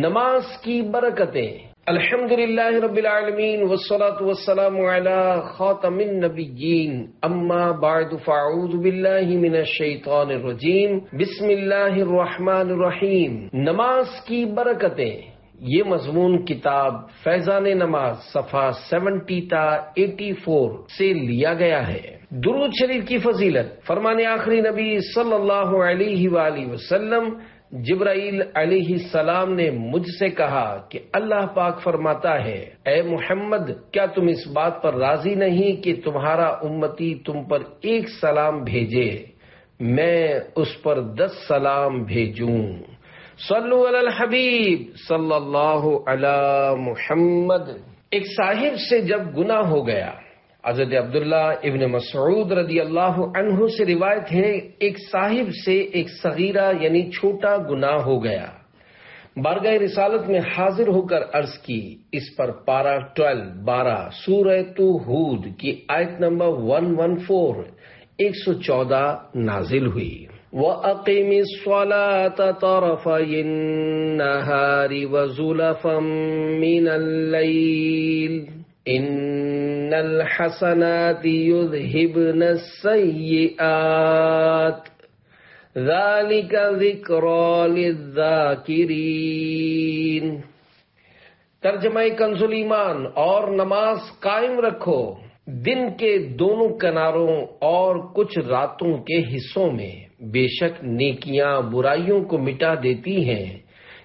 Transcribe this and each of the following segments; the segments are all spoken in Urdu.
نماز کی برکتیں۔ الحمدللہ رب العالمین والصلاة والسلام علی خاتم النبیین، اما بعد فاعوذ باللہ من الشیطان الرجیم، بسم اللہ الرحمن الرحیم۔ نماز کی برکتیں، یہ مضمون کتاب فیضان نماز صفحہ 70 تا 84 سے لیا گیا ہے۔ درود شریف کی فضیلت۔ فرمان آخری نبی صلی اللہ علیہ وآلہ وسلم، جبرائیل علیہ السلام نے مجھ سے کہا کہ اللہ پاک فرماتا ہے، اے محمد، کیا تم اس بات پر راضی نہیں کہ تمہارا امتی تم پر ایک سلام بھیجے، میں اس پر 10 سلام بھیجوں۔ صلو علی الحبیب صلی اللہ علی محمد۔ ایک صاحب سے جب گناہ ہو گیا، حضرت عبداللہ ابن مسعود رضی اللہ عنہ سے روایت ہے، ایک صاحب سے ایک صغیرہ یعنی چھوٹا گناہ ہو گیا، بارگاہ رسالت میں حاضر ہو کر عرض کی۔ اس پر پارہ 12 سورہ ہود کی آیت نمبر 114 114 نازل ہوئی۔ وَأَقِمِ الصَّلَاةَ طَرَفَيِ النَّهَارِ وَزُلَفًا مِّنَ اللَّيْلِ إِنَّ الْحَسَنَاتِ يُذْهِبْنَ السَّيِّئَاتِ ذَلِكَ ذِكْرَى لِلذَّاكِرِينَ۔ ترجمہ کنز ایمان۔ اور نماز قائم رکھو دن کے دونوں کناروں اور کچھ راتوں کے حصوں میں، بے شک نیکیاں برائیوں کو مٹا دیتی ہیں،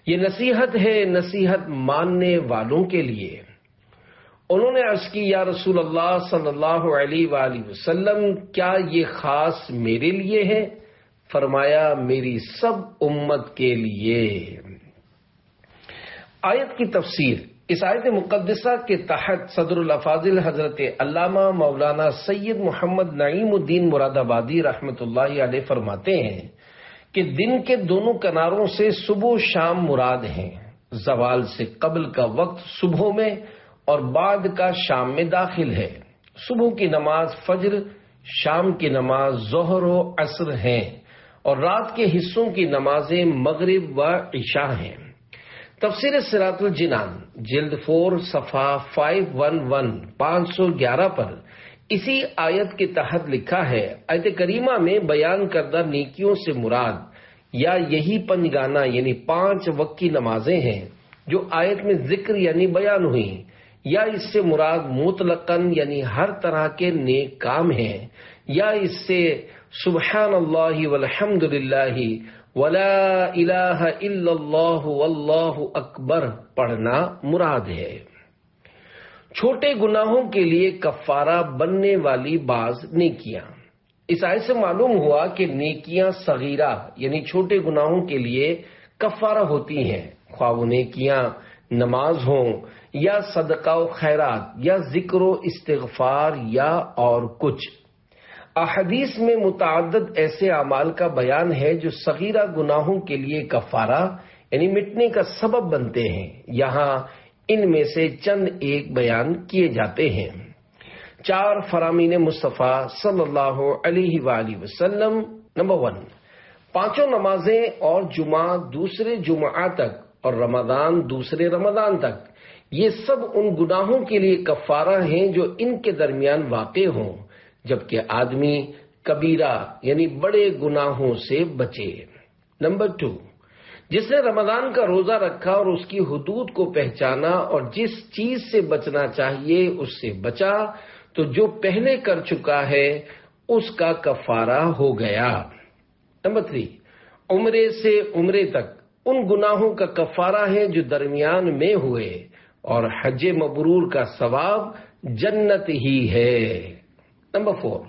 یہ نصیحت ہے نصیحت ماننے والوں کے لیے۔ انہوں نے عرض کی، یا رسول اللہ صلی اللہ علیہ وآلہ وسلم، کیا یہ خاص میرے لیے ہے؟ فرمایا، میری سب امت کے لیے۔ آیت کی تفسیر۔ اس آیت مقدسہ کے تحت صدر الافاضل حضرت علامہ مولانا سید محمد نعیم الدین مراد آبادی رحمۃ اللہ علیہ فرماتے ہیں کہ دن کے دونوں کناروں سے صبح و شام مراد ہیں۔ زوال سے قبل کا وقت صبح میں اور بعد کا شام میں داخل ہے۔ صبح کی نماز فجر، شام کی نماز ظہر و عصر ہیں، اور رات کے حصوں کی نمازیں مغرب و عشاء ہیں۔ تفسیر صراط الجنان جلد 4 صفحہ 511 پر اسی آیت کے تحت لکھا ہے، آیت کریمہ میں بیان کردہ نیکیوں سے مراد یا یہی پنجگانہ یعنی 5 وقت کی نمازیں ہیں جو آیت میں ذکر یعنی بیان ہوئیں، یا اس سے مراد مطلقاً یعنی ہر طرح کے نیک کام ہیں، یا اس سے سبحان اللہ والحمد للہ ولا الہ الا اللہ واللہ اکبر پڑھنا مراد ہے۔ چھوٹے گناہوں کے لیے کفارہ بننے والی بعض نیکیاں۔ اس آیت سے معلوم ہوا کہ نیکیاں صغیرہ یعنی چھوٹے گناہوں کے لیے کفارہ ہوتی ہیں، خواہ وہ نیکیاں نماز ہوں یا صدقہ و خیرات یا ذکر و استغفار یا اور کچھ۔ احادیث میں متعدد ایسے اعمال کا بیان ہے جو صغیرہ گناہوں کے لیے کفارہ یعنی مٹنے کا سبب بنتے ہیں۔ یہاں ان میں سے چند ایک بیان کیے جاتے ہیں۔ 4 فرامین مصطفیٰ صلی اللہ علیہ وآلہ وسلم۔ نمبر 1، 5 نمازیں اور جمعہ دوسرے جمعہ تک اور رمضان دوسرے رمضان تک، یہ سب ان گناہوں کے لیے کفارہ ہیں جو ان کے درمیان واقع ہوں، جبکہ آدمی کبیرہ یعنی بڑے گناہوں سے بچے۔ نمبر 2، جس نے رمضان کا روزہ رکھا اور اس کی حدود کو پہچانا اور جس چیز سے بچنا چاہیے اس سے بچا، تو جو پہلے کر چکا ہے اس کا کفارہ ہو گیا۔ نمبر 3، عمرے سے عمرے تک ان گناہوں کا کفارہ ہے جو درمیان میں ہوئے، اور حج مبرور کا ثواب جنت ہی ہے۔ نمبر 4،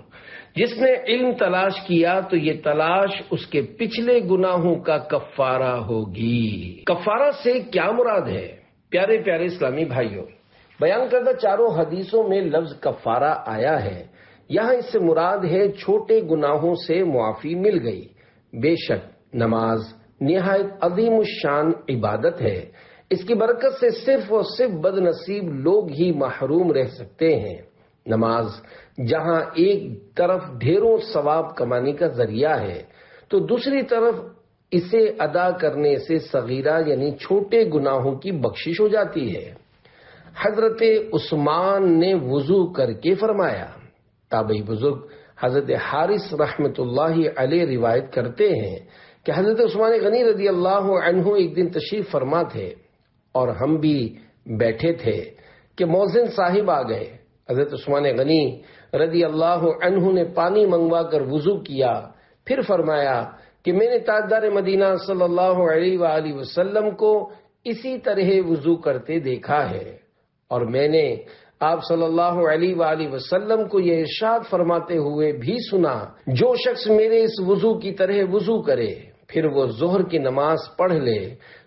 جس نے علم تلاش کیا تو یہ تلاش اس کے پچھلے گناہوں کا کفارہ ہوگی۔ کفارہ سے کیا مراد ہے؟ پیارے پیارے اسلامی بھائیوں، بیان کردہ چاروں حدیثوں میں لفظ کفارہ آیا ہے۔ یہاں اس سے مراد ہے چھوٹے گناہوں سے معافی مل گئی۔ بے شک نماز نہایت عظیم الشان عبادت ہے، اس کی برکت سے صرف اور صرف بد نصیب لوگ ہی محروم رہ سکتے ہیں۔ نماز جہاں ایک طرف ڈھیروں ثواب کمانے کا ذریعہ ہے تو دوسری طرف اسے ادا کرنے سے صغیرہ یعنی چھوٹے گناہوں کی بخشش ہو جاتی ہے۔ حضرت عثمان نے وضو کر کے فرمایا۔ تابعی بزرگ حضرت حارث رحمت اللہ علیہ روایت کرتے ہیں کہ حضرت عثمان غنی رضی اللہ عنہ ایک دن تشریف فرما تھے اور ہم بھی بیٹھے تھے کہ مؤذن صاحب آ گئے۔ حضرت عثمان غنی رضی اللہ عنہ نے پانی منگوا کر وضو کیا، پھر فرمایا کہ میں نے تاجدار مدینہ صلی اللہ علیہ وآلہ وسلم کو اسی طرح وضو کرتے دیکھا ہے، اور میں نے آپ صلی اللہ علیہ وآلہ وسلم کو یہ ارشاد فرماتے ہوئے بھی سنا، جو شخص میرے اس وضو کی طرح وضو کرے پھر وہ ظہر کی نماز پڑھ لے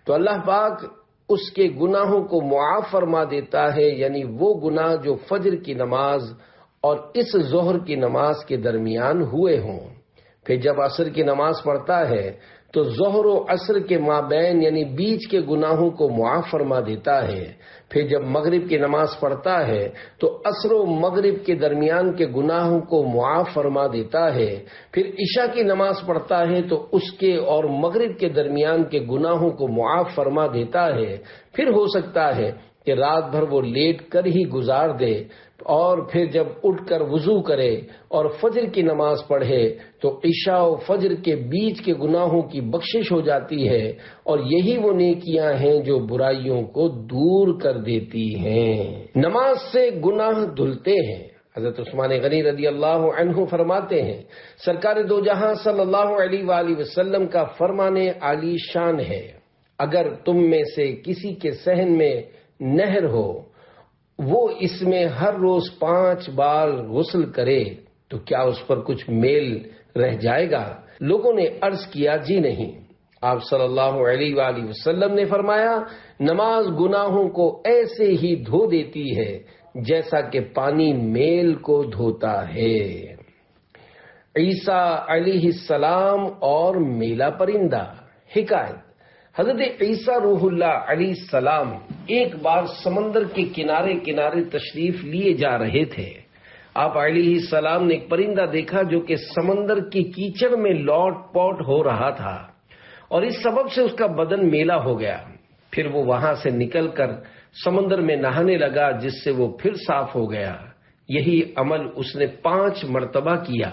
تو اللہ پاک اس کے گناہوں کو معاف فرما دیتا ہے، یعنی وہ گناہ جو فجر کی نماز اور اس ظہر کی نماز کے درمیان ہوئے ہوں۔ پھر جب عصر کی نماز پڑھتا ہے تو ظہر و عصر کے مابین یعنی بیچ کے گناہوں کو معاف فرما دیتا ہے۔ پھر جب مغرب کی نماز پڑھتا ہے تو عصر و مغرب کے درمیان کے گناہوں کو معاف فرما دیتا ہے۔ پھر عشاء کی نماز پڑھتا ہے تو اس کے اور مغرب کے درمیان کے گناہوں کو معاف فرما دیتا ہے۔ پھر ہو سکتا ہے کہ رات بھر وہ لیٹ کر ہی گزار دے، اور پھر جب اٹھ کر وضو کرے اور فجر کی نماز پڑھے تو عشاء و فجر کے بیچ کے گناہوں کی بخشش ہو جاتی ہے، اور یہی وہ نیکیاں ہیں جو برائیوں کو دور کر دیتی ہیں۔ نماز سے گناہ دھلتے ہیں۔ حضرت عثمان غنی رضی اللہ عنہ فرماتے ہیں، سرکار دو جہاں صلی اللہ علیہ وآلہ وسلم کا فرمان عالی شان ہے، اگر تم میں سے کسی کے صحن میں نہر ہو، وہ اس میں ہر روز 5 بار غسل کرے تو کیا اس پر کچھ میل رہ جائے گا؟ لوگوں نے عرض کیا جی نہیں۔ آپ صلی اللہ علیہ وآلہ وسلم نے فرمایا، نماز گناہوں کو ایسے ہی دھو دیتی ہے جیسا کہ پانی میل کو دھوتا ہے۔ عیسیٰ علیہ السلام اور میلا پرندہ۔ حکایت، حضرت عیسیٰ روح اللہ علیہ السلام ایک بار سمندر کے کنارے کنارے تشریف لیے جا رہے تھے۔ آپ علیہ السلام نے ایک پرندہ دیکھا جو کہ سمندر کی کیچڑ میں لوٹ پوٹ ہو رہا تھا، اور اس سبب سے اس کا بدن میلا ہو گیا۔ پھر وہ وہاں سے نکل کر سمندر میں نہانے لگا، جس سے وہ پھر صاف ہو گیا۔ یہی عمل اس نے 5 مرتبہ کیا۔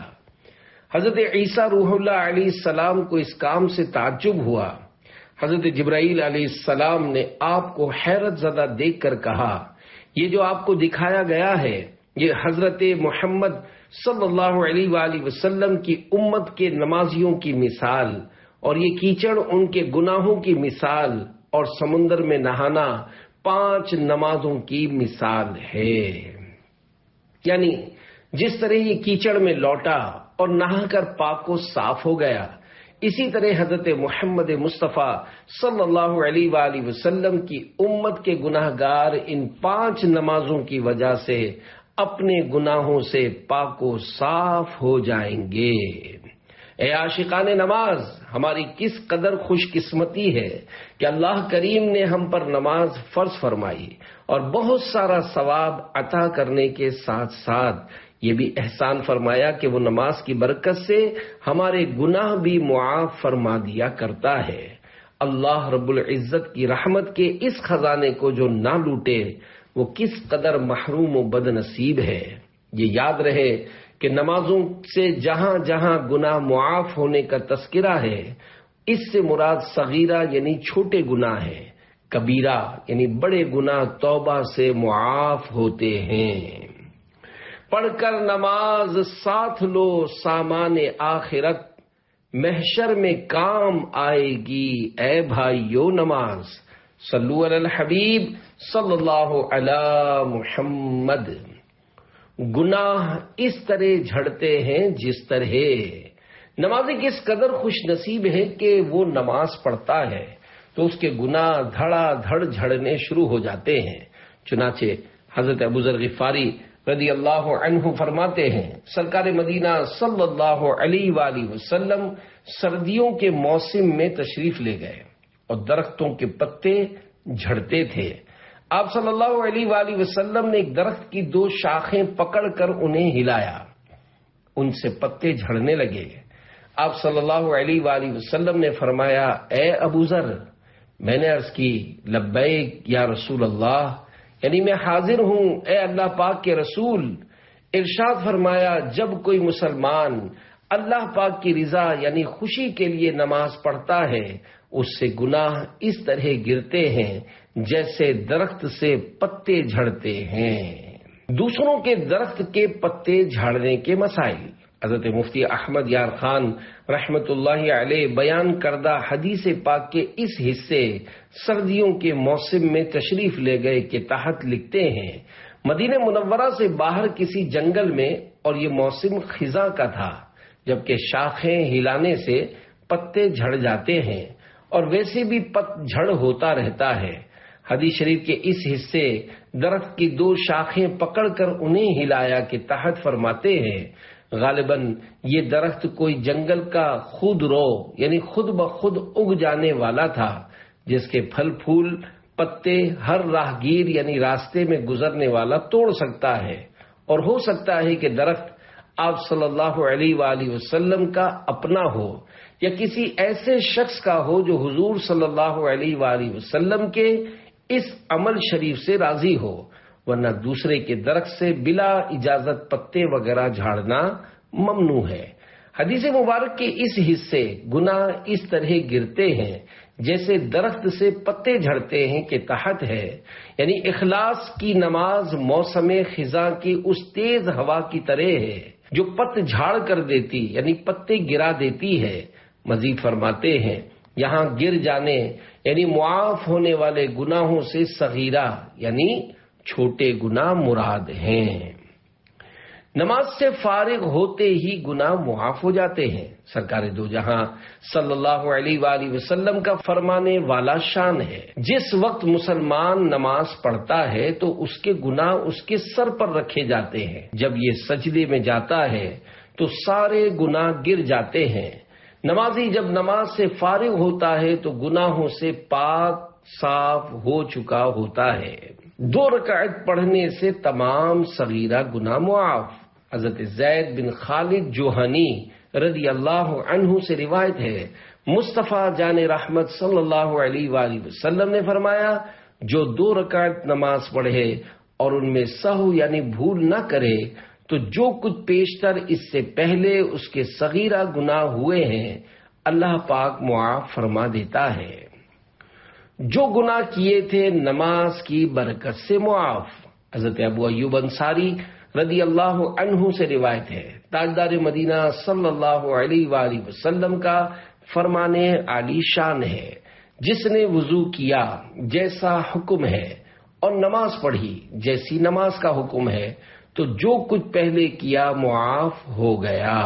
حضرت عیسیٰ روح اللہ علیہ السلام کو اس کام سے تعجب ہوا۔ حضرت جبرائیل علیہ السلام نے آپ کو حیرت زدہ دیکھ کر کہا، یہ جو آپ کو دکھایا گیا ہے یہ حضرت محمد صلی اللہ علیہ وآلہ وسلم کی امت کے نمازیوں کی مثال، اور یہ کیچڑ ان کے گناہوں کی مثال، اور سمندر میں نہانا 5 نمازوں کی مثال ہے۔ یعنی جس طرح یہ کیچڑ میں لوٹا اور نہا کر پاک و صاف ہو گیا، اسی طرح حضرت محمد مصطفیٰ صلی اللہ علیہ وآلہ وسلم کی امت کے گناہ گار ان 5 نمازوں کی وجہ سے اپنے گناہوں سے پاک و صاف ہو جائیں گے۔ اے عاشقان نماز، ہماری کس قدر خوش قسمتی ہے کہ اللہ کریم نے ہم پر نماز فرض فرمائی، اور بہت سارا ثواب عطا کرنے کے ساتھ ساتھ یہ بھی احسان فرمایا کہ وہ نماز کی برکت سے ہمارے گناہ بھی معاف فرما دیا کرتا ہے۔ اللہ رب العزت کی رحمت کے اس خزانے کو جو نہ لوٹے وہ کس قدر محروم و بد نصیب ہے۔ یہ یاد رہے کہ نمازوں سے جہاں جہاں گناہ معاف ہونے کا تذکرہ ہے، اس سے مراد صغیرہ یعنی چھوٹے گناہ ہیں، کبیرہ یعنی بڑے گناہ توبہ سے معاف ہوتے ہیں۔ پڑھ کر نماز ساتھ لو سامان آخرت، محشر میں کام آئے گی اے بھائیو نماز۔ صلو علی الحبیب صلی اللہ علی محمد۔ گناہ اس طرح جھڑتے ہیں جس طرح، نمازی کس قدر خوش نصیب ہے کہ وہ نماز پڑھتا ہے تو اس کے گناہ دھڑا دھڑ جھڑنے شروع ہو جاتے ہیں۔ چنانچہ حضرت ابو ذر غفاری رضی اللہ عنہ فرماتے ہیں، سرکار مدینہ صلی اللہ علیہ وآلہ وسلم سردیوں کے موسم میں تشریف لے گئے اور درختوں کے پتے جھڑتے تھے۔ آپ صلی اللہ علیہ وآلہ وسلم نے ایک درخت کی 2 شاخیں پکڑ کر انہیں ہلایا، ان سے پتے جھڑنے لگے۔ آپ صلی اللہ علیہ وآلہ وسلم نے فرمایا، اے ابو ذر، میں نے عرض کی لبیک یا رسول اللہ، یعنی میں حاضر ہوں اے اللہ پاک کے رسول۔ ارشاد فرمایا، جب کوئی مسلمان اللہ پاک کی رضا یعنی خوشی کے لیے نماز پڑھتا ہے، اس سے گناہ اس طرح گرتے ہیں جیسے درخت سے پتے جھڑتے ہیں۔ دوسروں کے درخت کے پتے جھاڑنے کے مسائل۔ حضرت مفتی احمد یار خان رحمت اللہ علیہ بیان کردہ حدیث پاک کے اس حصے سردیوں کے موسم میں تشریف لے گئے کے تحت لکھتے ہیں، مدینہ منورہ سے باہر کسی جنگل میں، اور یہ موسم خزاں کا تھا جبکہ شاخیں ہلانے سے پتے جھڑ جاتے ہیں اور ویسے بھی پت جھڑ ہوتا رہتا ہے۔ حدیث شریف کے اس حصے درخت کی دو شاخیں پکڑ کر انہیں ہلایا کے تحت فرماتے ہیں، غالباً یہ درخت کوئی جنگل کا خود رو یعنی خود بخود اگ جانے والا تھا، جس کے پھل پھول پتے ہر راہگیر یعنی راستے میں گزرنے والا توڑ سکتا ہے، اور ہو سکتا ہے کہ درخت آپ صلی اللہ علیہ وآلہ وسلم کا اپنا ہو یا کسی ایسے شخص کا ہو جو حضور صلی اللہ علیہ وآلہ وسلم کے اس عمل شریف سے راضی ہو، ورنہ دوسرے کے درخت سے بلا اجازت پتے وغیرہ جھاڑنا ممنوع ہے۔ حدیث مبارک کے اس حصے گناہ اس طرح گرتے ہیں جیسے درخت سے پتے جھڑتے ہیں کے تحت ہے، یعنی اخلاص کی نماز موسم خزاں کی اس تیز ہوا کی طرح ہے جو پت جھاڑ کر دیتی یعنی پتے گرا دیتی ہے۔ مزید فرماتے ہیں، یہاں گر جانے یعنی معاف ہونے والے گناہوں سے صغیرہ یعنی چھوٹے گناہ مراد ہیں۔ نماز سے فارغ ہوتے ہی گناہ معاف ہو جاتے ہیں۔ سرکار دو جہاں صلی اللہ علیہ وآلہ وسلم کا فرمانے والا شان ہے، جس وقت مسلمان نماز پڑھتا ہے تو اس کے گناہ اس کے سر پر رکھے جاتے ہیں، جب یہ سجدے میں جاتا ہے تو سارے گناہ گر جاتے ہیں۔ نمازی جب نماز سے فارغ ہوتا ہے تو گناہوں سے پاک صاف ہو چکا ہوتا ہے۔ 2 رکعت پڑھنے سے تمام صغیرہ گناہ معاف۔ حضرت زید بن خالد جوہنی رضی اللہ عنہ سے روایت ہے، مصطفیٰ جان رحمت صلی اللہ علیہ وآلہ وسلم نے فرمایا، جو 2 رکعت نماز پڑھے اور ان میں سہو یعنی بھول نہ کرے تو جو کچھ پیشتر اس سے پہلے اس کے صغیرہ گناہ ہوئے ہیں اللہ پاک معاف فرما دیتا ہے۔ جو گناہ کیے تھے نماز کی برکت سے معاف۔ حضرت ابو ایوب انصاری رضی اللہ عنہ سے روایت ہے، تاجدار مدینہ صلی اللہ علیہ وآلہ وسلم کا فرمانے عالی شان ہے، جس نے وضو کیا جیسا حکم ہے اور نماز پڑھی جیسی نماز کا حکم ہے تو جو کچھ پہلے کیا معاف ہو گیا۔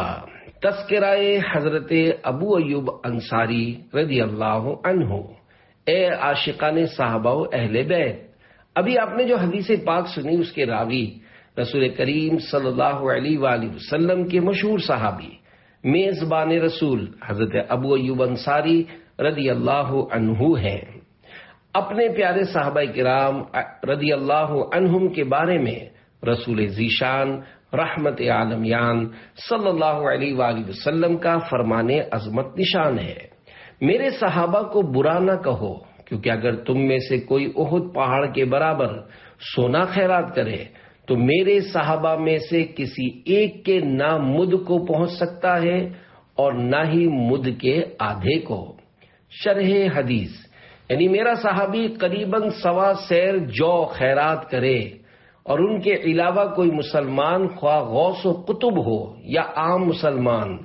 تذکرہ حضرت ابو ایوب انصاری رضی اللہ عنہ۔ اے عاشقان صحابہ و اہل بیت، ابھی آپ نے جو حدیث پاک سنی اس کے راوی رسول کریم صلی اللہ علیہ وآلہ وسلم کے مشہور صحابی میزبان رسول حضرت ابو ایوب انصاری رضی اللہ عنہ ہیں۔ اپنے پیارے صحابہ کرام رضی اللہ عنہم کے بارے میں رسول ذیشان رحمت عالمیان صلی اللہ علیہ وآلہ وسلم کا فرمانے عظمت نشان ہے، میرے صحابہ کو برا نہ کہو، کیونکہ اگر تم میں سے کوئی احد پہاڑ کے برابر سونا خیرات کرے تو میرے صحابہ میں سے کسی ایک کے نہ مد کو پہنچ سکتا ہے اور نہ ہی مد کے آدھے کو۔ شرح حدیث، یعنی میرا صحابی قریباً 1.25 سیر جو خیرات کرے اور ان کے علاوہ کوئی مسلمان خواہ غوث و قطب ہو یا عام مسلمان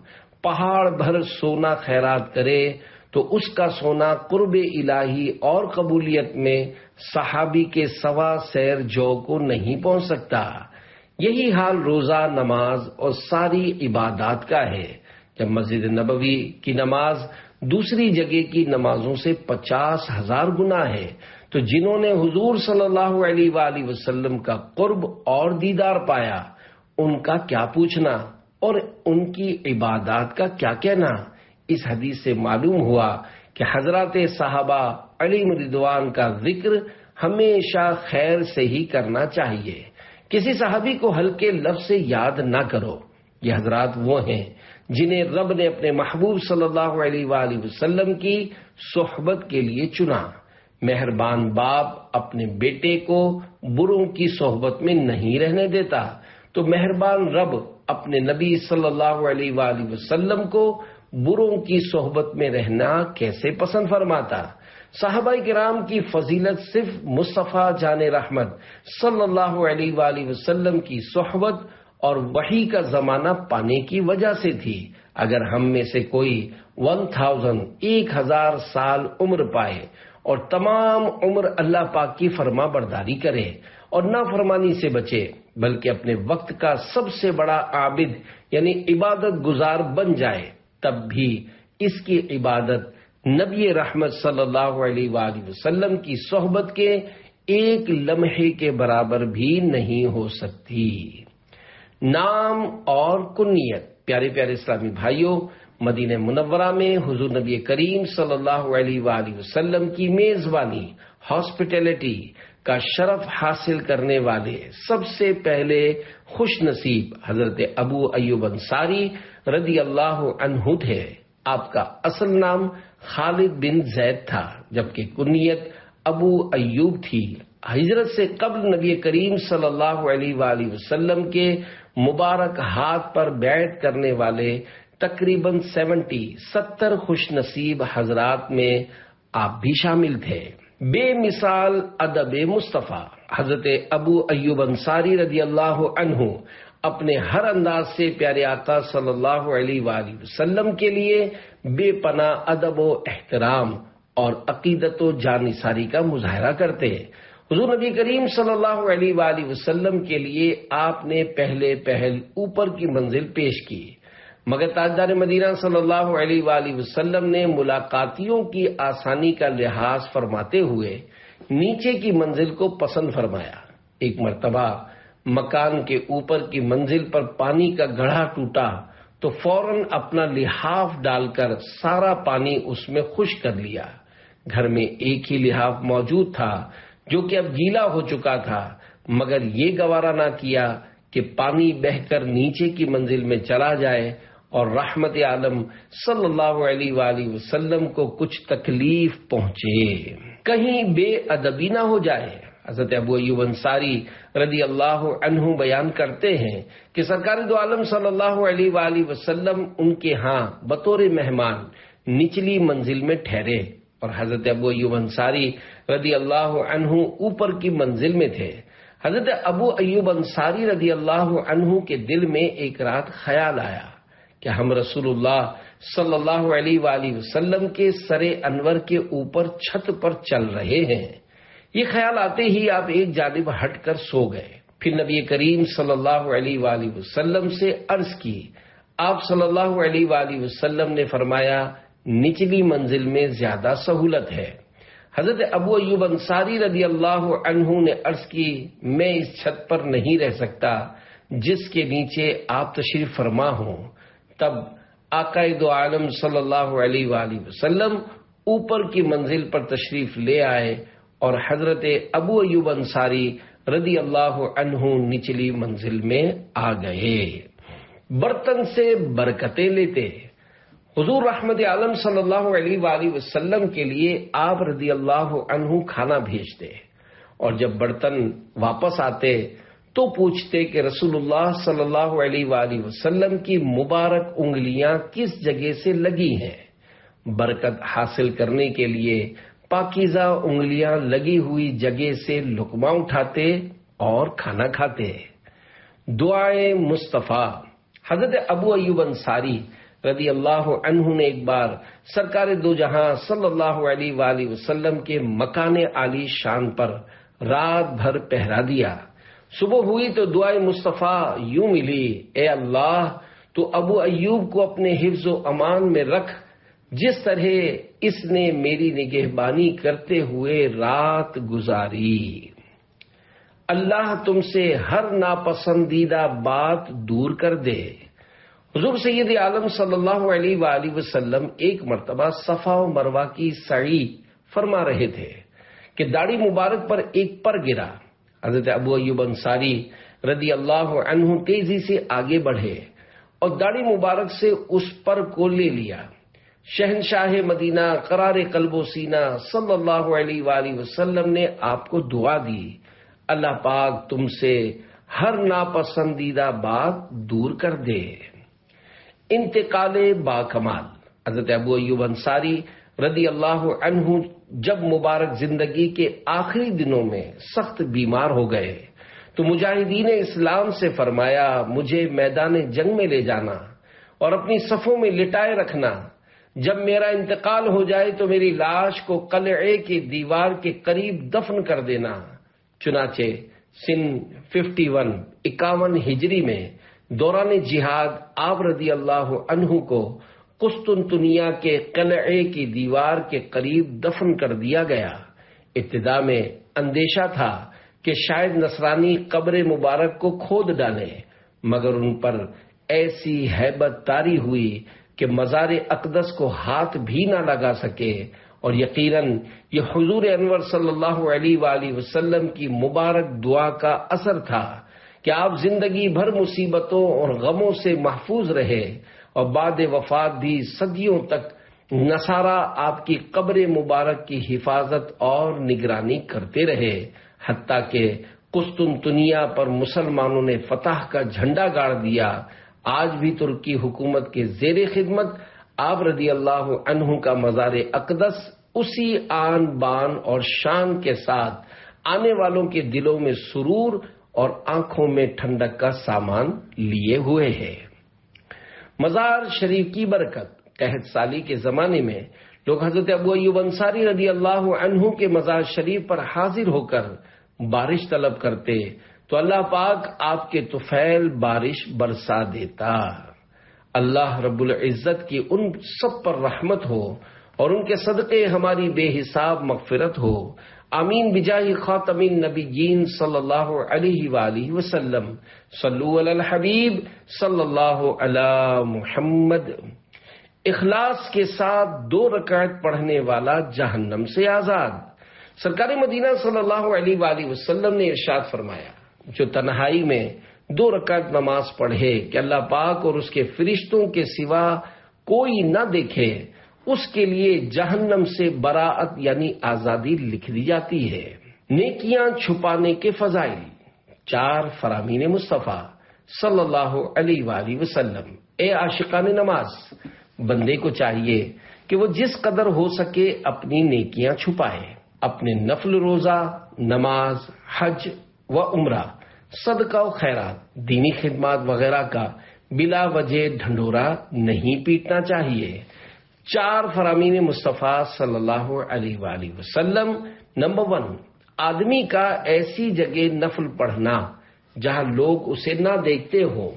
پہاڑ بھر سونا خیرات کرے تو اس کا سونا قرب الہی اور قبولیت میں صحابی کے 1.25 سیر جو کو نہیں پہنچ سکتا۔ یہی حال روزہ، نماز اور ساری عبادات کا ہے۔ جب مسجد نبوی کی نماز دوسری جگہ کی نمازوں سے 50,000 گنا ہے تو جنہوں نے حضور صلی اللہ علیہ وآلہ وسلم کا قرب اور دیدار پایا ان کا کیا پوچھنا اور ان کی عبادات کا کیا کہنا۔ اس حدیث سے معلوم ہوا کہ حضرات صحابہ علیہم رضوان کا ذکر ہمیشہ خیر سے ہی کرنا چاہیے۔ کسی صحابی کو ہلکے لفظ سے یاد نہ کرو۔ یہ حضرات وہ ہیں جنہیں رب نے اپنے محبوب صلی اللہ علیہ وآلہ وسلم کی صحبت کے لیے چنا۔ مہربان باپ اپنے بیٹے کو بروں کی صحبت میں نہیں رہنے دیتا، تو مہربان رب اپنے نبی صلی اللہ علیہ وآلہ وسلم کو بروں کی صحبت میں رہنا کیسے پسند فرماتا؟ صحابہ کرام کی فضیلت صرف مصطفیٰ جان رحمت صلی اللہ علیہ وآلہ وسلم کی صحبت اور وحی کا زمانہ پانے کی وجہ سے تھی۔ اگر ہم میں سے کوئی 1000 سال عمر پائے اور تمام عمر اللہ پاک کی فرما برداری کرے اور نافرمانی سے بچے، بلکہ اپنے وقت کا سب سے بڑا عابد یعنی عبادت گزار بن جائے، تب بھی اس کی عبادت نبی رحمت صلی اللہ علیہ وآلہ وسلم کی صحبت کے ایک لمحے کے برابر بھی نہیں ہو سکتی۔ نام اور کنیت۔ پیارے پیارے اسلامی بھائیوں، مدینہ منورہ میں حضور نبی کریم صلی اللہ علیہ وآلہ وسلم کی میزبانی، ہاسپٹیلٹی کا شرف حاصل کرنے والے سب سے پہلے خوش نصیب حضرت ابو ایوب انصاری رضی اللہ عنہ تھے۔ آپ کا اصل نام خالد بن زید تھا، جبکہ کنیت ابو ایوب تھی۔ ہجرت سے قبل نبی کریم صلی اللہ علیہ وآلہ وسلم کے مبارک ہاتھ پر بیعت کرنے والے تقریباً 70 خوش نصیب حضرات میں آپ بھی شامل تھے۔ بے مثال ادب مصطفیٰ حضرت ابو ایوب انصاری رضی اللہ عنہ اپنے ہر انداز سے پیارے آقا صلی اللہ علیہ وآلہ وسلم کے لیے بے پناہ ادب و احترام اور عقیدت و جانثاری کا مظاہرہ کرتے۔ حضور نبی کریم صلی اللہ علیہ وآلہ وسلم کے لیے آپ نے پہل اوپر کی منزل پیش کی، مگر تاجدار مدینہ صلی اللہ علیہ وآلہ وسلم نے ملاقاتیوں کی آسانی کا لحاظ فرماتے ہوئے نیچے کی منزل کو پسند فرمایا۔ ایک مرتبہ مکان کے اوپر کی منزل پر پانی کا گڑھا ٹوٹا تو فوراً اپنا لحاف ڈال کر سارا پانی اس میں خشک کر لیا۔ گھر میں ایک ہی لحاف موجود تھا جو کہ اب گیلا ہو چکا تھا، مگر یہ گوارا نہ کیا کہ پانی بہہ کر نیچے کی منزل میں چلا جائے اور رحمت عالم صلی اللہ علیہ وآلہ وسلم کو کچھ تکلیف پہنچے، کہیں بے ادبی نہ ہو جائے۔ حضرت ابو ایوب انصاری رضی اللہ عنہ بیان کرتے ہیں کہ سرکار دو عالم صلی اللہ علیہ وآلہ وسلم ان کے ہاں بطور مہمان نچلی منزل میں ٹھہرے اور حضرت ابو ایوب انصاری رضی اللہ عنہ اوپر کی منزل میں تھے۔ حضرت ابو ایوب انصاری رضی اللہ عنہ کے دل میں ایک رات خیال آیا کہ ہم رسول اللہ صلی اللہ علیہ وآلہ وسلم کے سر انور کے اوپر چھت پر چل رہے ہیں۔ یہ خیال آتے ہی آپ ایک جانب ہٹ کر سو گئے۔ پھر نبی کریم صلی اللہ علیہ وآلہ وسلم سے عرض کی۔ آپ صلی اللہ علیہ وآلہ وسلم نے فرمایا نچلی منزل میں زیادہ سہولت ہے۔ حضرت ابو ایوب انصاری رضی اللہ عنہ نے عرض کی، میں اس چھت پر نہیں رہ سکتا جس کے نیچے آپ تشریف فرما ہوں۔ تب آقا دو عالم صلی اللہ علیہ وآلہ وسلم اوپر کی منزل پر تشریف لے آئے اور حضرت ابو ایوب انصاری رضی اللہ عنہ نچلی منزل میں آ گئے۔ برتن سے برکتیں لیتے۔ حضور رحمت عالم صلی اللہ علیہ وآلہ وسلم کے لیے آپ رضی اللہ عنہ کھانا بھیجتے اور جب برتن واپس آتے تو پوچھتے کہ رسول اللہ صلی اللہ علیہ وآلہ وسلم کی مبارک انگلیاں کس جگہ سے لگی ہیں۔ برکت حاصل کرنے کے لیے پاکیزہ انگلیاں لگی ہوئی جگہ سے لقمہ اٹھاتے اور کھانا کھاتے۔ دعائے مصطفیٰ۔ حضرت ابو ایوب انصاری رضی اللہ عنہ نے ایک بار سرکار دو جہاں صلی اللہ علیہ وآلہ وسلم کے مکان عالی شان پر رات بھر پہرا دیا۔ صبح ہوئی تو دعائے مصطفیٰ یوں ملی، اے اللہ تو ابو ایوب کو اپنے حفظ و امان میں رکھ جس طرح اس نے میری نگہبانی کرتے ہوئے رات گزاری۔ اللہ تم سے ہر ناپسندیدہ بات دور کر دے۔ حضور سید عالم صلی اللہ علیہ وآلہ وسلم ایک مرتبہ صفا و مروہ کی سعی فرما رہے تھے کہ داڑھی مبارک پر ایک پر گرا۔ حضرت ابو ایوب انصاری رضی اللہ عنہ تیزی سے آگے بڑھے اور داڑھی مبارک سے اس پر کو لے لیا۔ شہنشاہ مدینہ قرار قلب و سینہ صلی اللہ علیہ وآلہ وسلم نے آپ کو دعا دی، اللہ پاک تم سے ہر ناپسندیدہ بات دور کر دے۔ انتقال با کمال۔ حضرت ابو ایوب انصاری رضی اللہ عنہ جب مبارک زندگی کے آخری دنوں میں سخت بیمار ہو گئے تو مجاہدین اسلام سے فرمایا، مجھے میدان جنگ میں لے جانا اور اپنی صفوں میں لٹائے رکھنا، جب میرا انتقال ہو جائے تو میری لاش کو قلعے کی دیوار کے قریب دفن کر دینا۔ چنانچہ سن 51 ہجری میں دوران جہاد آپ رضی اللہ عنہ کو قسطنطنیہ کے قلعے کی دیوار کے قریب دفن کر دیا گیا۔ ابتدا میں اندیشہ تھا کہ شاید نصرانی قبر مبارک کو کھود ڈالیں، مگر ان پر ایسی ہیبت طاری ہوئی کہ مزار اقدس کو ہاتھ بھی نہ لگا سکے، اور یقیناً یہ حضور انور صلی اللہ علیہ وآلہ وسلم کی مبارک دعا کا اثر تھا کہ آپ زندگی بھر مصیبتوں اور غموں سے محفوظ رہے، اور بعد وفات بھی صدیوں تک نصارہ آپ کی قبر مبارک کی حفاظت اور نگرانی کرتے رہے، حتیٰ کہ قسطنطنیہ پر مسلمانوں نے فتح کا جھنڈا گاڑ دیا۔ آج بھی ترکی حکومت کے زیر خدمت آپ رضی اللہ عنہ کا مزار اقدس اسی آن بان اور شان کے ساتھ آنے والوں کے دلوں میں سرور اور آنکھوں میں ٹھنڈک کا سامان لیے ہوئے ہے۔ مزار شریف کی برکت۔ قحط سالی کے زمانے میں لوگ حضرت ابو ایوب انصاری رضی اللہ عنہ کے مزار شریف پر حاضر ہو کر بارش طلب کرتے تو اللہ پاک آپ کے طفیل بارش برسا دیتا۔ اللہ رب العزت کی ان سب پر رحمت ہو اور ان کے صدقے ہماری بے حساب مغفرت ہو، آمین بجاہ خاتم النبیین صلی اللہ علیہ وآلہ وسلم۔ صلو علی الحبیب صلی اللہ علی محمد۔ اخلاص کے ساتھ 2 رکعت پڑھنے والا جہنم سے آزاد۔ سرکار مدینہ صلی اللہ علیہ وآلہ وسلم نے ارشاد فرمایا، جو تنہائی میں 2 رکعت نماز پڑھے کہ اللہ پاک اور اس کے فرشتوں کے سوا کوئی نہ دیکھے، اس کے لیے جہنم سے براعت یعنی آزادی لکھ دی جاتی ہے۔ نیکیاں چھپانے کے فضائل۔ 4 فرامین مصطفیٰ صلی اللہ علیہ وآلہ وسلم۔ اے عاشقان نماز، بندے کو چاہیے کہ وہ جس قدر ہو سکے اپنی نیکیاں چھپائے، اپنے نفل روزہ، نماز، حج و عمرہ، صدقہ و خیرات، دینی خدمات وغیرہ کا بلا وجہ ڈھنڈورا نہیں پیٹنا چاہیے۔ 4 فرامین مصطفیٰ صلی اللہ علیہ وآلہ وسلم۔ نمبر 1، آدمی کا ایسی جگہ نفل پڑھنا جہاں لوگ اسے نہ دیکھتے ہوں،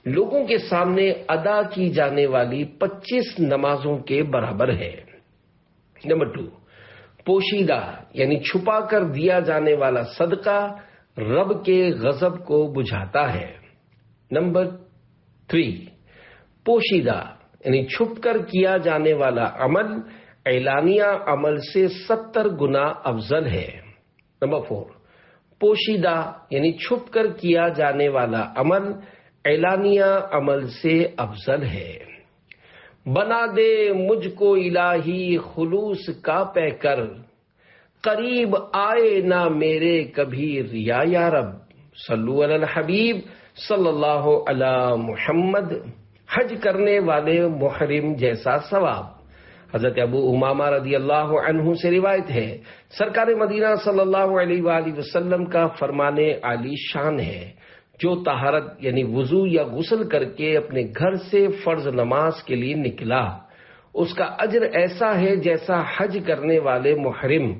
لوگوں کے سامنے ادا کی جانے والی 25 نمازوں کے برابر ہے۔ نمبر 2، پوشیدہ یعنی چھپا کر دیا جانے والا صدقہ رب کے غضب کو بجھاتا ہے۔ نمبر 3، پوشیدہ یعنی چھپ کر کیا جانے والا عمل اعلانیہ عمل سے 70 گنا افضل ہے۔ نمبر 4، پوشیدہ یعنی چھپ کر کیا جانے والا عمل اعلانیہ عمل سے افضل ہے۔ بنا دے مجھ کو الہی خلوص کا پیکر، قریب آئے نہ میرے کبھی ریا یا رب۔ صلو علی الحبیب صلی اللہ علی محمد۔ حج کرنے والے محرم جیسا ثواب۔ حضرت ابو امامہ رضی اللہ عنہ سے روایت ہے، سرکار مدینہ صلی اللہ علیہ وآلہ وسلم کا فرمان عالی شان ہے، جو طہارت یعنی وضو یا غسل کر کے اپنے گھر سے فرض نماز کے لیے نکلا، اس کا اجر ایسا ہے جیسا حج کرنے والے محرم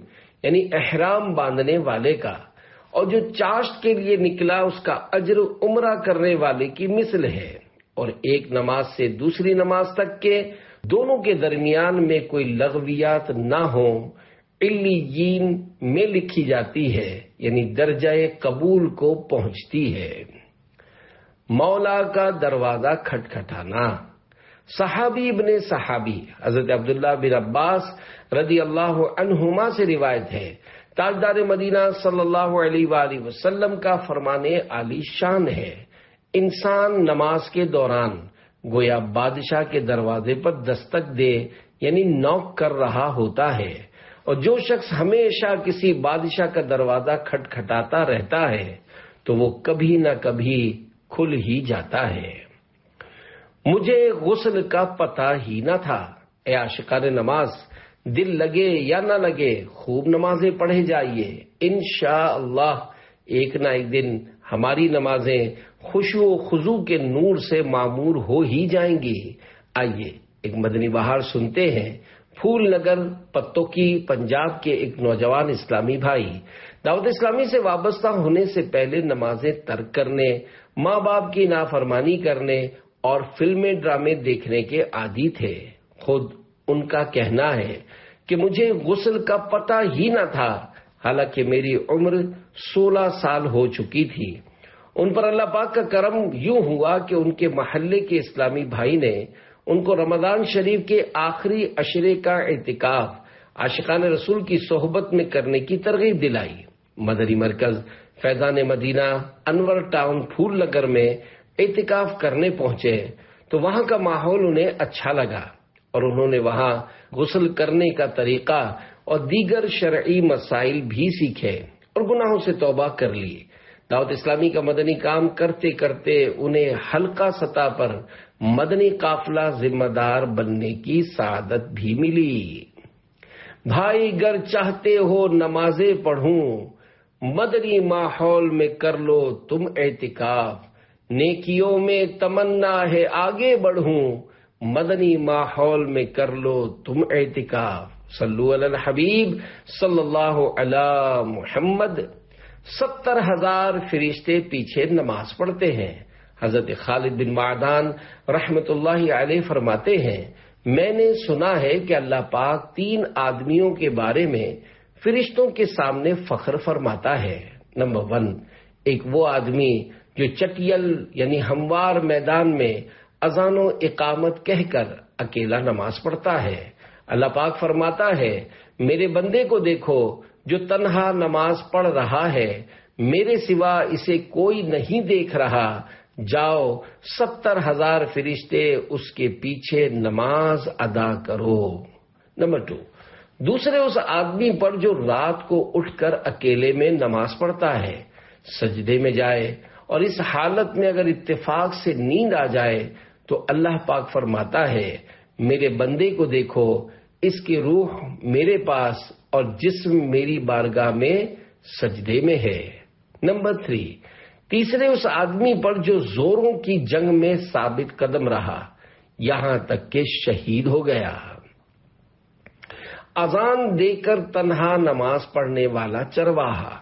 یعنی احرام باندھنے والے کا، اور جو چاشت کے لیے نکلا اس کا اجر عمرہ کرنے والے کی مثل ہے، اور ایک نماز سے دوسری نماز تک کے دونوں کے درمیان میں کوئی لغویات نہ ہوں، علیین میں لکھی جاتی ہے، یعنی درجہ قبول کو پہنچتی ہے۔ مولا کا دروازہ کھٹکھٹانا۔ صحابی ابن صحابی حضرت عبداللہ بن عباس رضی اللہ عنہما سے روایت ہے، تاجدار مدینہ صلی اللہ علیہ وآلہ وسلم کا فرمان عالی شان ہے، انسان نماز کے دوران گویا بادشاہ کے دروازے پر دستک دے یعنی نوک کر رہا ہوتا ہے، اور جو شخص ہمیشہ کسی بادشاہ کا دروازہ کھٹکھٹاتا رہتا ہے تو وہ کبھی نہ کبھی کھل ہی جاتا ہے۔ مجھے غسل کا پتہ ہی نہ تھا۔ اے عاشقان نماز، دل لگے یا نہ لگے خوب نمازیں پڑھے جائیے، انشاءاللہ ایک نہ ایک دن ہماری نمازیں خشوع و خضوع کے نور سے معمور ہو ہی جائیں گی۔ آئیے ایک مدنی بہار سنتے ہیں۔ پھول نگر پتوں کی پنجاب کے ایک نوجوان اسلامی بھائی دعوت اسلامی سے وابستہ ہونے سے پہلے نمازیں ترک کرنے، ماں باپ کی نافرمانی کرنے اور فلمیں ڈرامے دیکھنے کے عادی تھے۔ خود ان کا کہنا ہے کہ مجھے غسل کا پتہ ہی نہ تھا، حالانکہ میری عمر 16 سال ہو چکی تھی۔ ان پر اللہ پاک کا کرم یوں ہوا کہ ان کے محلے کے اسلامی بھائی نے ان کو رمضان شریف کے آخری عشرے کا اعتکاف عاشقان رسول کی صحبت میں کرنے کی ترغیب دلائی۔ مدنی مرکز فیضان مدینہ انور ٹاؤن پھول نگر میں اعتکاف کرنے پہنچے تو وہاں کا ماحول انہیں اچھا لگا اور انہوں نے وہاں غسل کرنے کا طریقہ اور دیگر شرعی مسائل بھی سیکھے اور گناہوں سے توبہ کر لی۔ دعوت اسلامی کا مدنی کام کرتے کرتے انہیں حلقہ سطح پر مدنی قافلہ ذمہ دار بننے کی سعادت بھی ملی۔ بھائی گر چاہتے ہو نمازیں پڑھوں، مدنی ماحول میں کر لو تم اعتکاف، نیکیوں میں تمنا ہے آگے بڑھوں، مدنی ماحول میں کر لو تم اعتکاف۔ صلو علی الحبیب صلی اللہ علی محمد۔ 70,000 فرشتے پیچھے نماز پڑھتے ہیں۔ حضرت خالد بن معدان رحمت اللہ علیہ فرماتے ہیں، میں نے سنا ہے کہ اللہ پاک 3 آدمیوں کے بارے میں فرشتوں کے سامنے فخر فرماتا ہے۔ نمبر 1، ایک وہ آدمی جو چٹیل یعنی ہموار میدان میں اذان و اقامت کہہ کر اکیلا نماز پڑھتا ہے۔ اللہ پاک فرماتا ہے، میرے بندے کو دیکھو جو تنہا نماز پڑھ رہا ہے، میرے سوا اسے کوئی نہیں دیکھ رہا، جاؤ 70,000 فرشتے اس کے پیچھے نماز ادا کرو۔ نمبر 2، دوسرے اس آدمی پر جو رات کو اٹھ کر اکیلے میں نماز پڑھتا ہے، سجدے میں جائے اور اس حالت میں اگر اتفاق سے نیند آ جائے تو اللہ پاک فرماتا ہے، میرے بندے کو دیکھو، اس کی روح میرے پاس اور جسم میری بارگاہ میں سجدے میں ہے۔ نمبر 3، تیسرے اس آدمی پر جو زوروں کی جنگ میں ثابت قدم رہا یہاں تک کہ شہید ہو گیا۔ اذان دے کر تنہا نماز پڑھنے والا چرواہا۔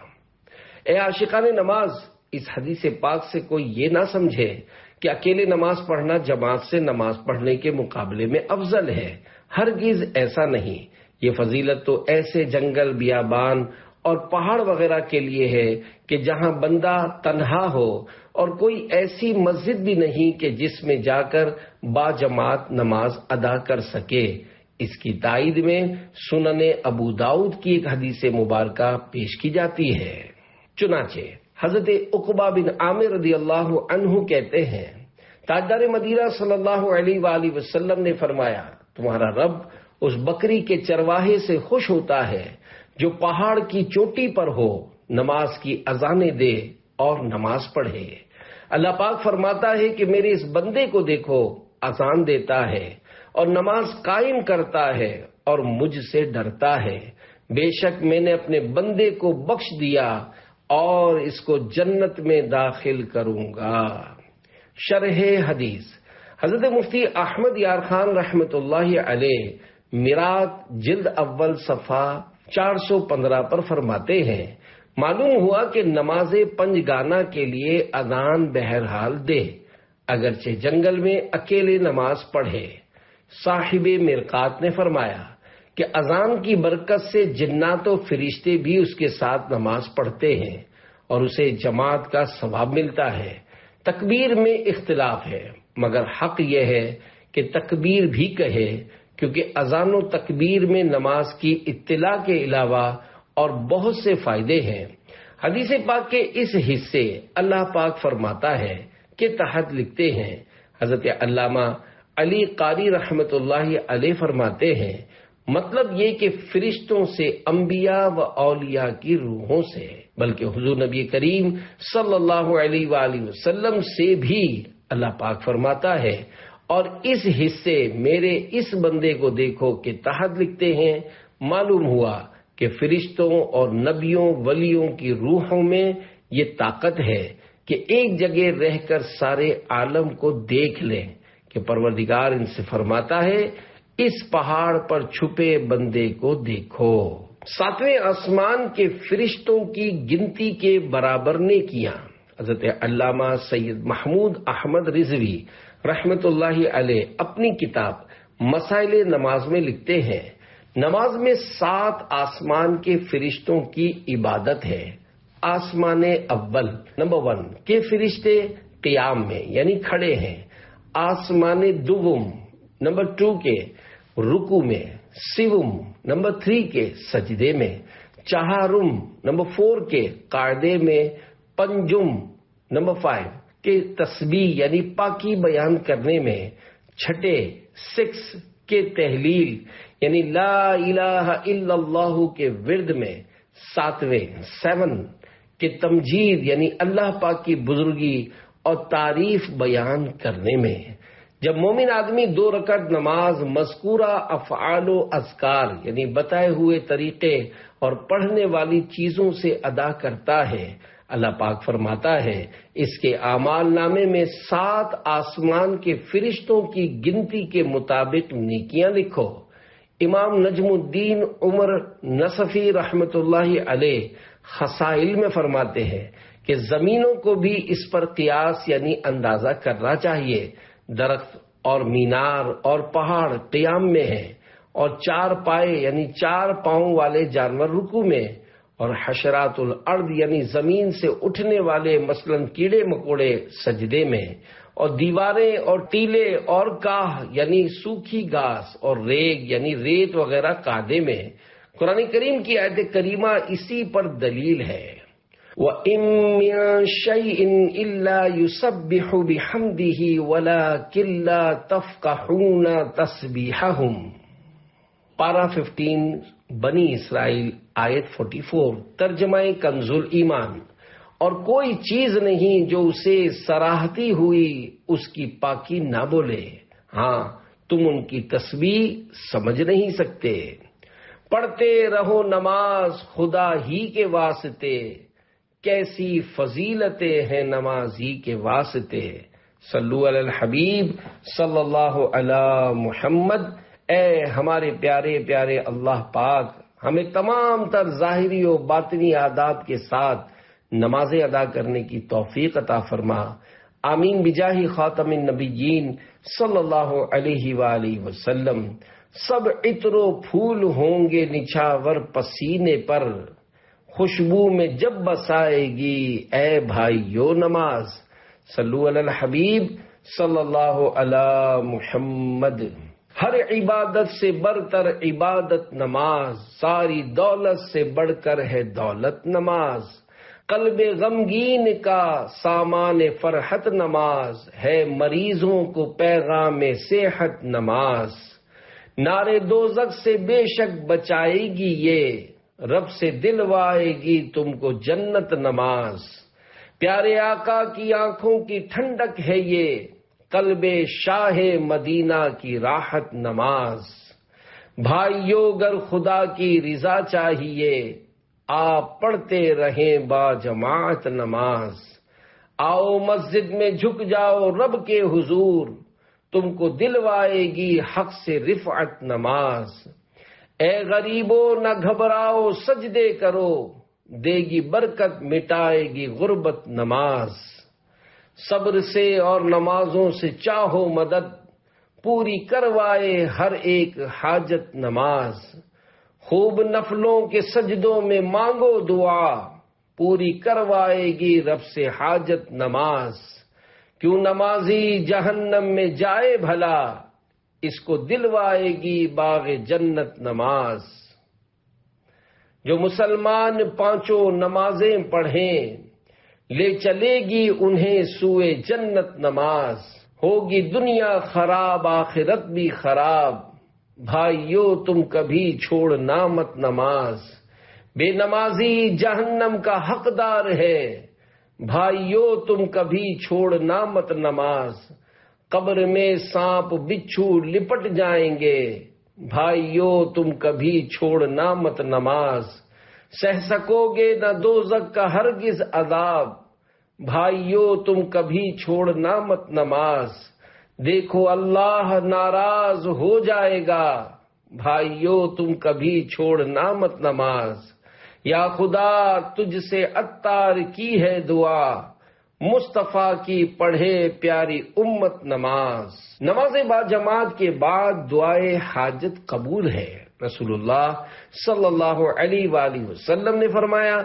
اے عاشقان نماز، اس حدیث پاک سے کوئی یہ نہ سمجھے کہ اکیلے نماز پڑھنا جماعت سے نماز پڑھنے کے مقابلے میں افضل ہے، ہرگز ایسا نہیں۔ یہ فضیلت تو ایسے جنگل، بیابان اور پہاڑ وغیرہ کے لیے ہے کہ جہاں بندہ تنہا ہو اور کوئی ایسی مسجد بھی نہیں کہ جس میں جا کر باجماعت نماز ادا کر سکے۔ اس کی تائید میں سنن ابو داؤد کی ایک حدیث مبارکہ پیش کی جاتی ہے۔ چنانچہ حضرت عقبہ بن عامر رضی اللہ عنہ کہتے ہیں، تاجدار مدینہ صلی اللہ علیہ وآلہ وسلم نے فرمایا، تمہارا رب اس بکری کے چرواہے سے خوش ہوتا ہے جو پہاڑ کی چوٹی پر ہو، نماز کی اذانیں دے اور نماز پڑھے۔ اللہ پاک فرماتا ہے کہ میرے اس بندے کو دیکھو، اذان دیتا ہے اور نماز قائم کرتا ہے اور مجھ سے ڈرتا ہے، بے شک میں نے اپنے بندے کو بخش دیا اور اس کو جنت میں داخل کروں گا۔ شرح حدیث، حضرت مفتی احمد یار خان رحمت اللہ علیہ میرات جلد اول صفحہ 415 پر فرماتے ہیں، معلوم ہوا کہ نماز پنجگانہ کے لیے اذان بہرحال دے، اگرچہ جنگل میں اکیلے نماز پڑھے۔ صاحب مرقات نے فرمایا کہ اذان کی برکت سے جنات و فرشتے بھی اس کے ساتھ نماز پڑھتے ہیں اور اسے جماعت کا ثواب ملتا ہے۔ تکبیر میں اختلاف ہے، مگر حق یہ ہے کہ تکبیر بھی کہے، کیونکہ اذان و تکبیر میں نماز کی اطلاع کے علاوہ اور بہت سے فائدے ہیں۔ حدیث پاک کے اس حصے اللہ پاک فرماتا ہے کہ تحت لکھتے ہیں، حضرت علامہ علی قاری رحمت اللہ علیہ فرماتے ہیں مطلب یہ کہ فرشتوں سے انبیاء و اولیاء کی روحوں سے، بلکہ حضور نبی کریم صلی اللہ علیہ وآلہ وسلم سے بھی اللہ پاک فرماتا ہے اور اس حصے میرے اس بندے کو دیکھو کہ تحت لکھتے ہیں معلوم ہوا کہ فرشتوں اور نبیوں ولیوں کی روحوں میں یہ طاقت ہے کہ ایک جگہ رہ کر سارے عالم کو دیکھ لیں کہ پروردگار ان سے فرماتا ہے اس پہاڑ پر چھپے بندے کو دیکھو۔ ساتویں آسمان کے فرشتوں کی گنتی کے برابر نیکیاں۔ حضرت علامہ سید محمود احمد رضوی رحمت اللہ علیہ اپنی کتاب مسائل نماز میں لکھتے ہیں نماز میں 7 آسمان کے فرشتوں کی عبادت ہے۔ آسمان اول نمبر 1 کے فرشتے قیام میں یعنی کھڑے ہیں، آسمان دوم نمبر 2 کے رکوع میں، سوم نمبر 3 کے سجدے میں، چہارم نمبر 4 کے قاعدے میں، پنجم نمبر 5 کے تسبیح یعنی پاکی بیان کرنے میں، چھٹے 6 کے تحلیل یعنی لا الہ الا اللہ کے ورد میں، 7 کے تمجید یعنی اللہ پاک کی بزرگی اور تعریف بیان کرنے میں۔ جب مومن آدمی 2 رکعت نماز مذکورہ افعال و اذکار یعنی بتائے ہوئے طریقے اور پڑھنے والی چیزوں سے ادا کرتا ہے، اللہ پاک فرماتا ہے اس کے اعمال نامے میں 7 آسمان کے فرشتوں کی گنتی کے مطابق نیکیاں لکھو۔ امام نجم الدین عمر نصفی رحمت اللہ علیہ خصائل میں فرماتے ہیں کہ زمینوں کو بھی اس پر قیاس یعنی اندازہ کرنا چاہیے۔ درخت اور مینار اور پہاڑ قیام میں ہیں اور 4 پائے یعنی 4 پاؤں والے جانور رکوع میں، اور حشرات الارض یعنی زمین سے اٹھنے والے مثلاً کیڑے مکوڑے سجدے میں، اور دیواریں اور ٹیلے اور کاہ یعنی سوکھی گھاس اور ریگ یعنی ریت وغیرہ قاعدے میں۔ قرآن کریم کی آیت کریمہ اسی پر دلیل ہے۔ وَإِن مِّن شَيْءٍ إِلَّا يُسَبِّحُ بِحَمْدِهِ وَلَٰكِن لَّا تَفْقَهُونَ تَسْبِيحَهُمْ۔ پارہ 15 بنی اسرائیل آیت 44 ترجمہ کنز ایمان۔ اور کوئی چیز نہیں جو اسے سراہتی ہوئی اس کی پاکی نہ بولے، ہاں تم ان کی تسبیح سمجھ نہیں سکتے۔ پڑھتے رہو نماز خدا ہی کے واسطے، کیسی فضیلتیں ہیں نمازی کے واسطے۔ صلو علی الحبیب صلی اللہ علی محمد۔ اے ہمارے پیارے پیارے اللہ پاک، ہمیں تمام تر ظاہری و باطنی آداب کے ساتھ نمازیں ادا کرنے کی توفیق عطا فرما۔ آمین بجاہ خاتم النبیین صلی اللہ علیہ وآلہ وسلم۔ سب عطر و پھول ہوں گے نچھاور پسینے پر، خوشبو میں جب بسائے گی اے بھائیو نماز۔ صلو علی الحبیب صلی اللہ علی محمد۔ ہر عبادت سے برتر عبادت نماز، ساری دولت سے بڑھ کر ہے دولت نماز۔ قلب غمگین کا سامان فرحت نماز، ہے مریضوں کو پیغام صحت نماز۔ نارے دوزخ سے بے شک بچائے گی یہ، رب سے دلوائے گی تم کو جنت نماز۔ پیارے آقا کی آنکھوں کی ٹھنڈک ہے یہ، قلب شاہ مدینہ کی راحت نماز۔ بھائیو گر خدا کی رضا چاہیے، آپ پڑھتے رہیں با جماعت نماز۔ آؤ مسجد میں جھک جاؤ رب کے حضور، تم کو دلوائے گی حق سے رفعت نماز۔ اے غریبو نہ گھبراؤ سجدے کرو، دے گی برکت مٹائے گی غربت نماز۔ صبر سے اور نمازوں سے چاہو مدد، پوری کروائے ہر ایک حاجت نماز۔ خوب نفلوں کے سجدوں میں مانگو دعا، پوری کروائے گی رب سے حاجت نماز۔ کیوں نمازی جہنم میں جائے بھلا، اس کو دلوائے گی باغ جنت نماز۔ جو مسلمان 5 نمازیں پڑھیں، لے چلے گی انہیں سوئے جنت نماز۔ ہوگی دنیا خراب آخرت بھی خراب، بھائیو تم کبھی چھوڑنا مت نماز، بے نمازی جہنم کا حقدار ہے، بھائیو تم کبھی چھوڑنا مت نماز، قبر میں سانپ بچھو لپٹ جائیں گے، بھائیو تم کبھی چھوڑنا مت نماز، سہ سکو گے نہ دوزخ کا ہرگز عذاب، بھائیو تم کبھی چھوڑنا مت نماز، دیکھو اللہ ناراض ہو جائے گا، بھائیو تم کبھی چھوڑنا مت نماز، یا خدا تجھ سے عطار کی ہے دعا، مصطفیٰ کی پڑھے پیاری امت نماز۔ نماز با جماعت کے بعد دعائے حاجت قبول ہے۔ رسول اللہ صلی اللہ علیہ وآلہ وسلم نے فرمایا،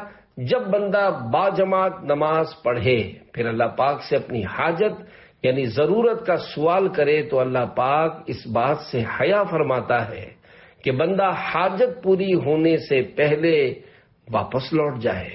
جب بندہ با جماعت نماز پڑھے پھر اللہ پاک سے اپنی حاجت یعنی ضرورت کا سوال کرے تو اللہ پاک اس بات سے حیا فرماتا ہے کہ بندہ حاجت پوری ہونے سے پہلے واپس لوٹ جائے۔